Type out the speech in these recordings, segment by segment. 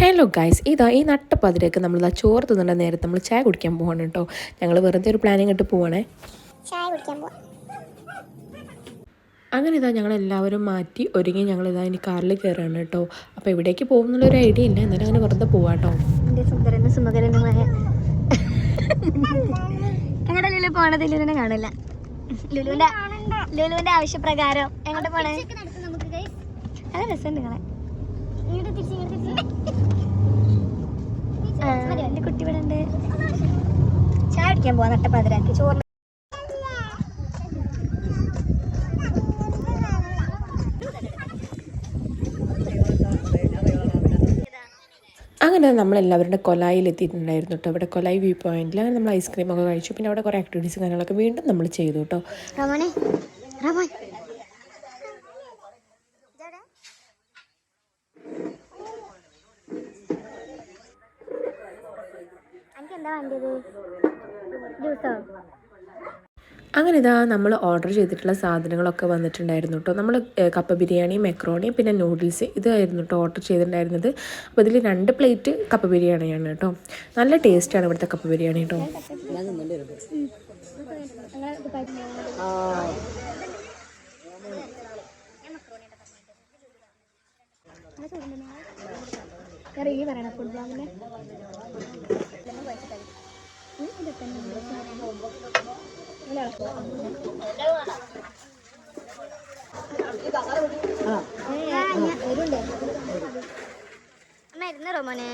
Hello guys, ഇതാ ഈ നട്ടപ്പതിരൊക്കെ നമ്മൾ ചോറ് തിന്നേണ്ട നേരത്തെ നമ്മൾ ചായ കുടിക്കാൻ പോവാണ് കേട്ടോ. ഞങ്ങൾ വെറുതെ ഒരു പ്ലാനിങ് ഇട്ട് പോവാണേ. ചായ കുടിക്കാൻ പോവാം. അങ്ങനെ ഇതാ ഞങ്ങളെല്ലാവരും മാറ്റി ഒരുങ്ങി ഞങ്ങളിതാ ഇനി കാറിൽ കയറുകയാണ് കേട്ടോ. അപ്പോൾ എവിടേക്ക് പോകുന്നുള്ളൊരു ഐഡിയ ഇല്ല, എന്നാലും അങ്ങനെ വെറുതെ പോവാട്ടോ. എൻ്റെ സുന്ദരനും സുമകരനുമായ എങ്ങോട്ടാ ലുലു പോണത്? ലുലുവിനെ കാണില്ല. ലുലുവിന്റെ ആവശ്യപ്രകാരം എങ്ങോട്ട് പോണേ? നല്ല രസമുണ്ട് നിങ്ങളെ. എന്റെ കുട്ടി ഇവിടെ ഉണ്ട്. ചായ കുടിക്കാൻ പോവാ നട്ടപ്പാതിരാക്കി. ചോറ് അങ്ങനെ നമ്മളെല്ലാവരുടെ കൊലായിൽ എത്തിയിട്ടുണ്ടായിരുന്നു കേട്ടോ. ഇവിടെ കൊലായി വ്യൂ പോയിന്റിൽ അങ്ങനെ നമ്മൾ ഐസ്ക്രീമൊക്കെ കഴിച്ചു. പിന്നെ അവിടെ കുറേ ആക്ടിവിറ്റീസ് കാര്യങ്ങളൊക്കെ വീണ്ടും നമ്മൾ ചെയ്തു കേട്ടോ. അങ്ങനെ ഇതാ നമ്മൾ ഓർഡർ ചെയ്തിട്ടുള്ള സാധനങ്ങളൊക്കെ വന്നിട്ടുണ്ടായിരുന്നു കേട്ടോ. നമ്മൾ കപ്പ ബിരിയാണി, മെക്രോണി, പിന്നെ നൂഡിൽസ് ഇതായിരുന്നു കേട്ടോ ഓർഡർ ചെയ്തിട്ടുണ്ടായിരുന്നത്. അപ്പോൾ ഇതിൽ 2 പ്ലേറ്റ് കപ്പ ബിരിയാണിയാണ് കേട്ടോ. നല്ല ടേസ്റ്റാണ് ഇവിടുത്തെ കപ്പ ബിരിയാണി കേട്ടോ. മരുന്ന് റോമോനെ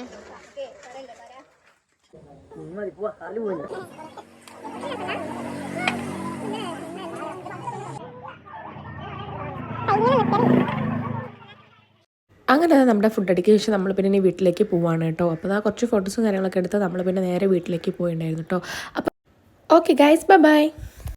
അങ്ങനെ നമ്മുടെ ഫുഡ് അടിക്ക് ശേഷം നമ്മൾ പിന്നെ ഇനി വീട്ടിലേക്ക് പോവാണ് കേട്ടോ. അപ്പോൾ ആ കുറച്ച് ഫോട്ടോസും കാര്യങ്ങളൊക്കെ എടുത്ത് നമ്മൾ പിന്നെ നേരെ വീട്ടിലേക്ക് പോയിട്ടുണ്ടായിരുന്നു കേട്ടോ. അപ്പോൾ ഓക്കെ ഗൈസ്, ബൈ ബൈ.